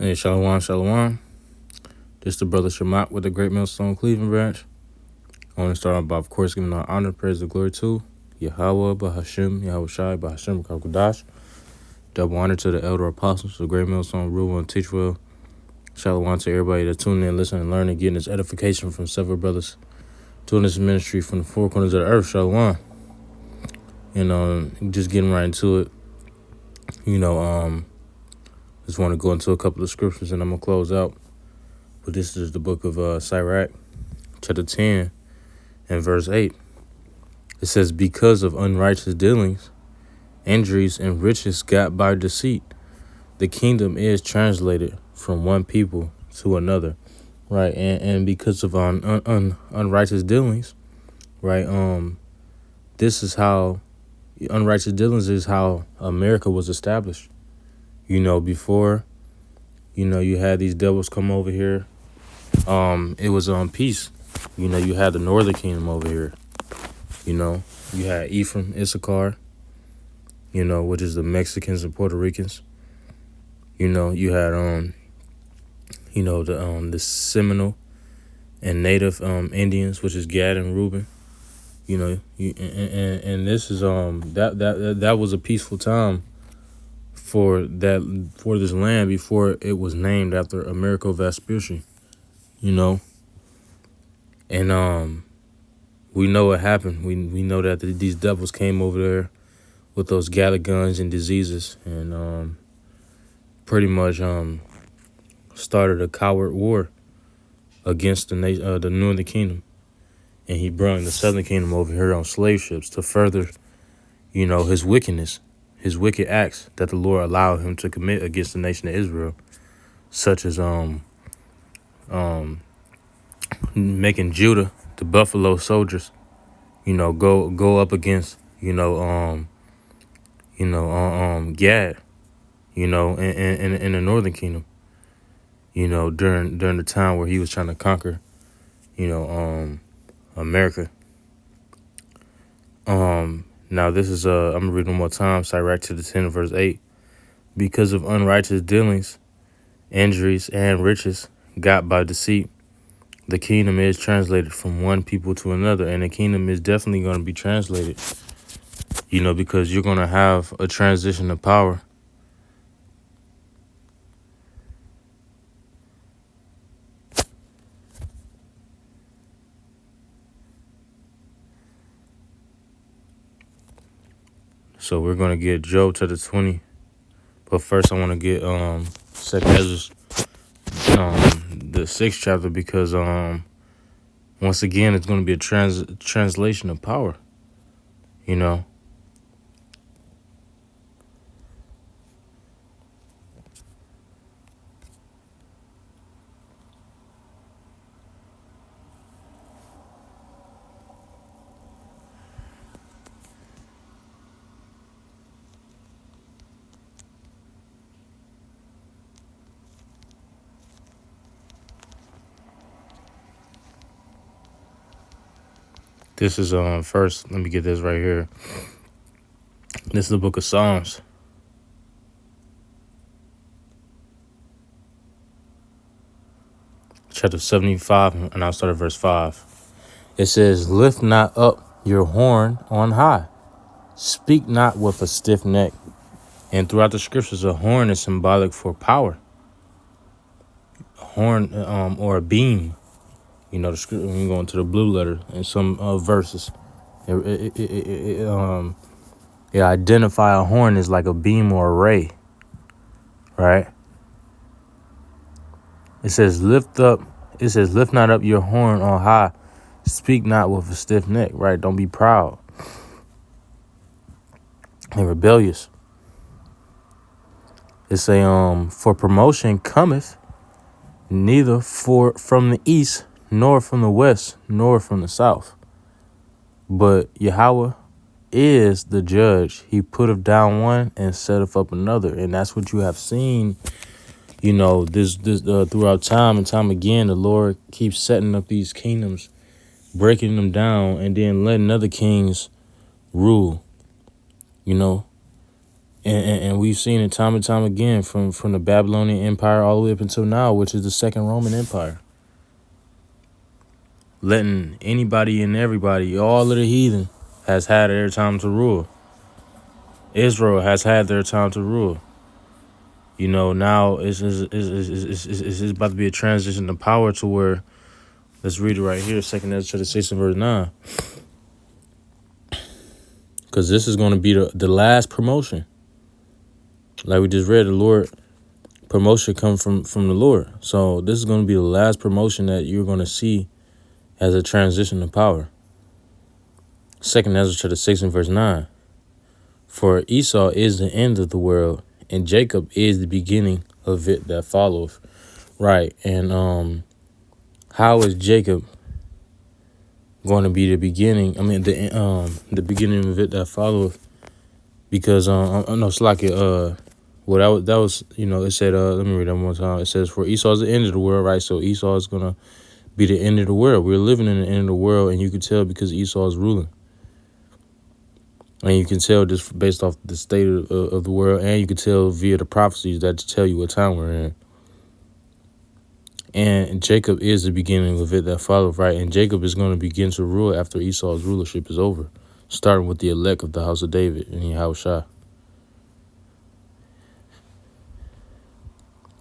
Hey, Shalom, Shalom. This is the brother Shamat with the Great Millstone Cleveland branch. I want to start off by, of course, giving our honor, praise, and glory to Yahweh, Bahashim, Yahweh Shai, Bahashim, Kakadash. Double honor to the elder apostles, the Great Millstone, rule well and teach well. Shalom to everybody that tune in, listen, and learn, and getting this edification from several brothers doing this ministry from the four corners of the earth. Shalom. And just getting right into it. Just want to go into a couple of scriptures and I'm going to close out. But this is the book of Sirach, chapter 10 and verse 8. It says, because of unrighteous dealings, injuries, and riches got by deceit, the kingdom is translated from one people to another. Right. And because of unrighteous dealings, right, this is how unrighteous dealings is how America was established. Before, you had these devils come over here. It was peace. You had the northern kingdom over here. You had Ephraim, Issachar, which is the Mexicans and Puerto Ricans. You had the Seminole and Native Indians, which is Gad and Reuben. And this is that was a peaceful time for this land before it was named after Amerigo Vespucci. And we know what happened. We know that these devils came over there with those gather guns and diseases and pretty much started a coward war against the northern kingdom. And he brought the southern kingdom over here on slave ships to further, his wickedness, his wicked acts that the Lord allowed him to commit against the nation of Israel, such as making Judah, the buffalo soldiers, go up against, Gad, in the northern kingdom, during the time where he was trying to conquer, America. Now this is I'm gonna read one more time, Sirach to the 10 verse 8. Because of unrighteous dealings, injuries, and riches got by deceit, the kingdom is translated from one people to another, and the kingdom is definitely going to be translated, because you're going to have a transition of power. So we're going to get Job chapter 20, but first I want to get 2 Ezra, the 6th chapter, because once again it's going to be a translation of power. This is first, let me get this right here. This is the book of Psalms. Chapter 75, and I'll start at verse 5. It says, lift not up your horn on high. Speak not with a stiff neck. And throughout the scriptures, a horn is symbolic for power. A horn or a beam. The script, when you go into the blue letter in some verses, it identify a horn as like a beam or a ray, right? It says, lift not up your horn on high. Speak not with a stiff neck, right? Don't be proud and rebellious. It's for promotion cometh neither from the east, nor from the west, nor from the south. But Yahweh is the judge. He putteth down one and setteth up another. And that's what you have seen, this throughout time and time again. The Lord keeps setting up these kingdoms, breaking them down, and then letting other kings rule. And we've seen it time and time again from the Babylonian Empire all the way up until now, which is the Second Roman Empire. Letting anybody and everybody, all of the heathen, has had their time to rule. Israel has had their time to rule. You know, now it's about to be a transition to power to where, let's read it right here, 2 Ezra 6 and verse 9. Because this is going to be the last promotion. Like we just read, the Lord, promotion comes from the Lord. So this is going to be the last promotion that you're going to see as a transition to power. 2 Ezra 6 and verse 9. For Esau is the end of the world, and Jacob is the beginning of it that followeth. Right. And how is Jacob going to be the beginning? I mean, the beginning of it that followeth. Because no, it's like well, that was you know, it said let me read that one more time. It says, for Esau is the end of the world, right? So Esau is gonna be the end of the world. We're living in the end of the world, and you can tell because Esau is ruling. And you can tell just based off the state of the world, and you can tell via the prophecies that tell you what time we're in. And Jacob is the beginning of it that followeth, right? And Jacob is going to begin to rule after Esau's rulership is over, starting with the elect of the house of David and Yahushua.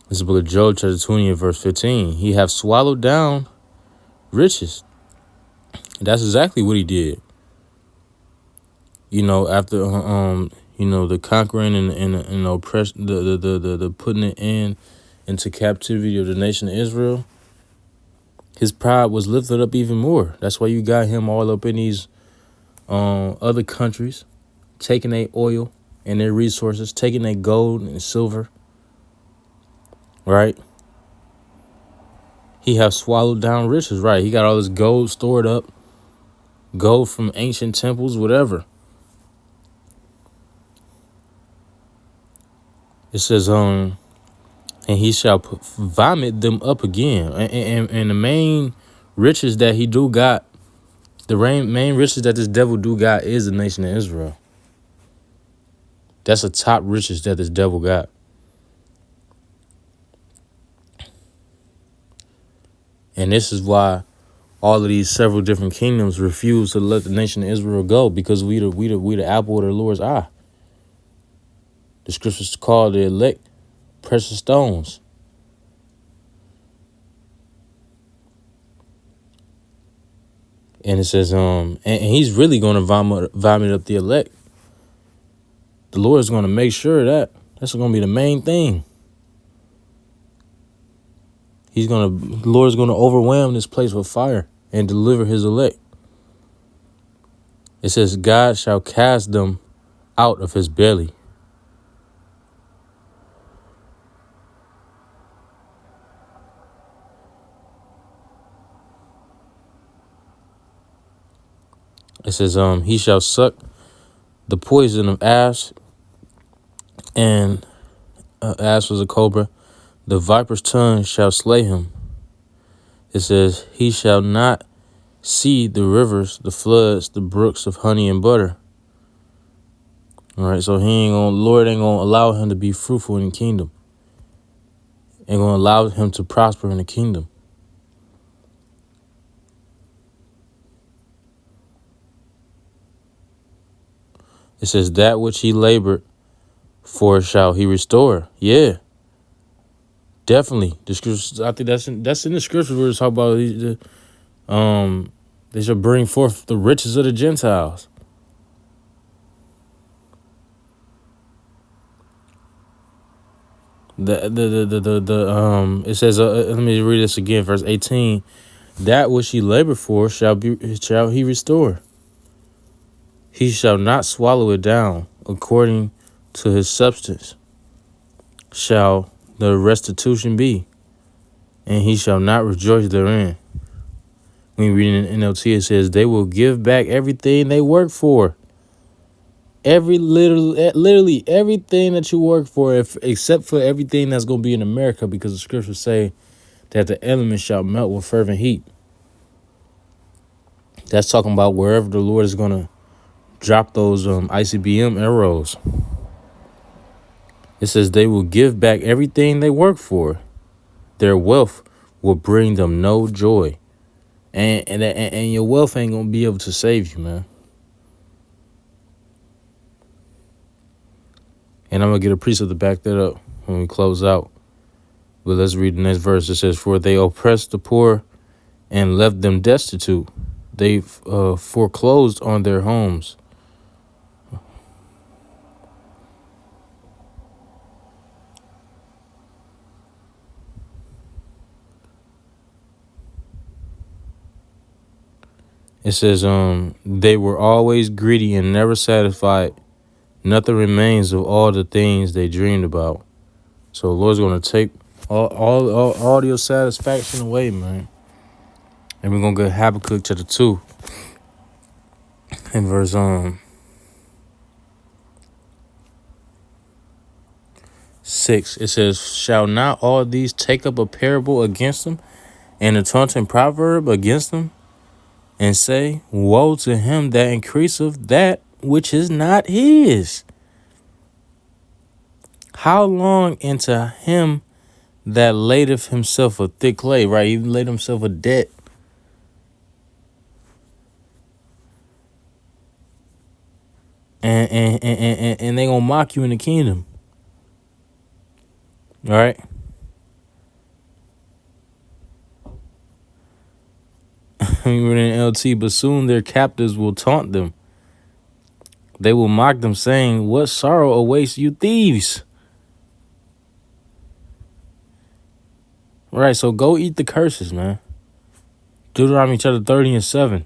This is the book of Job, chapter 20, and verse 15. He hath swallowed down riches. That's exactly what he did. You know, after you know, the conquering and oppression, the putting it into captivity of the nation of Israel, his pride was lifted up even more. That's why you got him all up in these other countries, taking their oil and their resources, taking their gold and silver. Right? He have swallowed down riches. Right? He got all this gold stored up, gold from ancient temples, whatever. It says, and he shall vomit them up again. And the main riches that he do got, the main riches that this devil do got is the nation of Israel. That's the top riches that this devil got. And this is why all of these several different kingdoms refuse to let the nation of Israel go, because we the apple of the Lord's eye. The scriptures call the elect precious stones. And it says, and he's really going to vomit up the elect. The Lord is going to make sure that's going to be the main thing. The Lord is going to overwhelm this place with fire and deliver his elect. It says, God shall cast them out of his belly. It says, he shall suck the poison of ash, and ash was a cobra. The viper's tongue shall slay him. It says, he shall not see the rivers, the floods, the brooks of honey and butter. All right, so Lord ain't gonna allow him to be fruitful in the kingdom. Ain't gonna allow him to prosper in the kingdom. It says, that which he labored for shall he restore. Yeah, definitely. The scriptures, I think that's in the scriptures where it's talking about they shall bring forth the riches of the Gentiles. It says, let me read this again, verse 18. That which he labored for shall he restore. He shall not swallow it down. According to his substance shall the restitution be, and he shall not rejoice therein. When you read in NLT, it says, they will give back everything they work for. Literally everything that you work for, except for everything that's going to be in America, because the scriptures say that the elements shall melt with fervent heat. That's talking about wherever the Lord is going to drop those ICBM arrows. It says they will give back everything they work for. Their wealth will bring them no joy. And your wealth ain't going to be able to save you, man. And I'm going to get a precept to back that up when we close out. But let's read the next verse. It says, for they oppressed the poor and left them destitute. They foreclosed on their homes. It says, they were always greedy and never satisfied. Nothing remains of all the things they dreamed about. So the Lord's going to take all your satisfaction away, man. And we're going to get Habakkuk chapter 2 in verse 6. It says, shall not all these take up a parable against them and a taunting proverb against them and say, woe to him that increaseth that which is not his? How long into him that ladeth himself a thick clay, right? He laid himself a debt. And they gonna mock you in the kingdom. All right. We're in LT, but soon their captives will taunt them. They will mock them, saying, what sorrow awaits you thieves? Right, so go eat the curses, man. Deuteronomy chapter 30 and 7.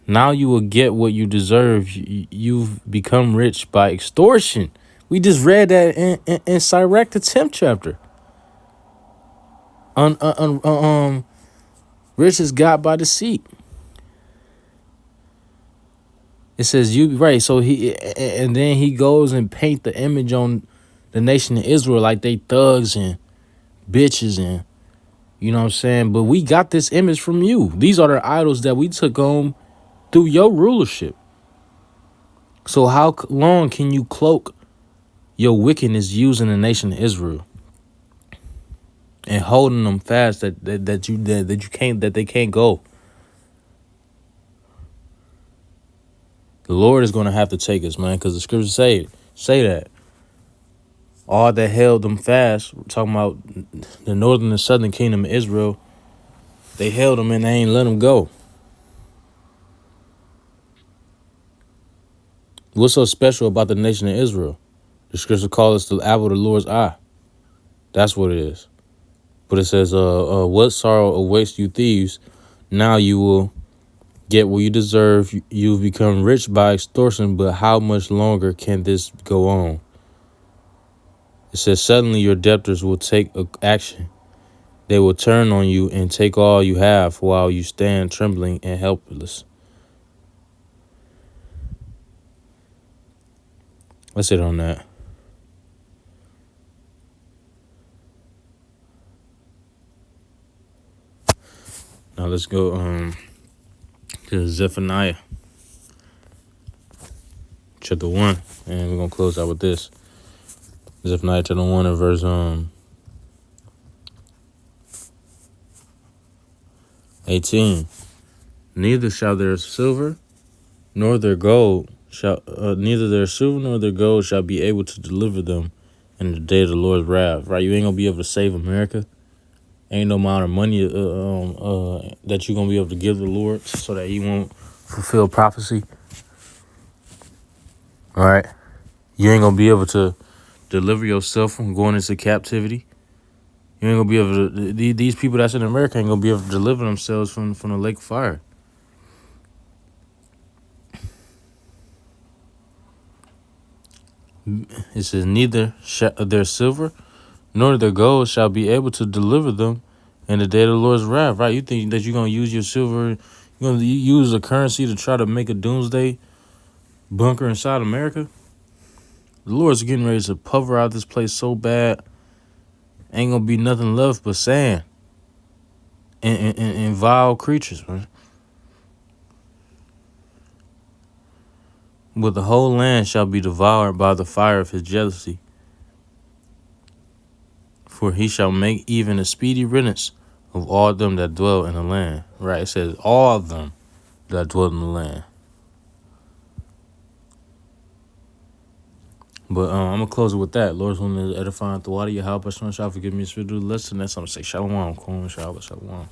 Now you will get what you deserve. You've become rich by extortion. We just read that in Sirach, the 10th chapter. Rich is got by deceit. It says you right. So and then he goes and paint the image on the nation of Israel like they thugs and bitches and you know what I'm saying. But we got this image from you. These are the idols that we took on through your rulership. So how long can you cloak your wickedness using the nation of Israel and holding them fast that they can't go? The Lord is going to have to take us, man, because the scriptures say that. All that held them fast, we're talking about the northern and southern kingdom of Israel, they held them and they ain't let them go. What's so special about the nation of Israel? The scripture calls us the apple of the Lord's eye. That's what it is. But it says, what sorrow awaits you thieves? Now you will get what you deserve. You've become rich by extortion, but how much longer can this go on? It says, suddenly your debtors will take action. They will turn on you and take all you have while you stand trembling and helpless. Let's hit on that. Now let's go to Zephaniah chapter 1, and we're gonna close out with this. Zephaniah chapter 1 and verse 18. Neither shall their silver nor their gold shall be able to deliver them in the day of the Lord's wrath. Right, you ain't gonna be able to save America. Ain't no amount of money that you're gonna be able to give the Lord so that He won't fulfill prophecy. All right, you ain't gonna be able to deliver yourself from going into captivity. You ain't gonna be able to. These people that's in America ain't gonna be able to deliver themselves from the lake of fire. It says, neither their silver nor their gold shall be able to deliver them in the day of the Lord's wrath. Right? You think that you're going to use your silver, you're going to use a currency to try to make a doomsday bunker inside America? The Lord's getting ready to cover out this place so bad, ain't going to be nothing left but sand and vile creatures, man. But the whole land shall be devoured by the fire of his jealousy. For he shall make even a speedy riddance of all them that dwell in the land. Right, it says all of them that dwell in the land. But I'm going to close it with that. Lord's willing to edify the water. Yahweh, Shalom, forgive me. If you do listen, that's I'm going to say shalom. Shalom.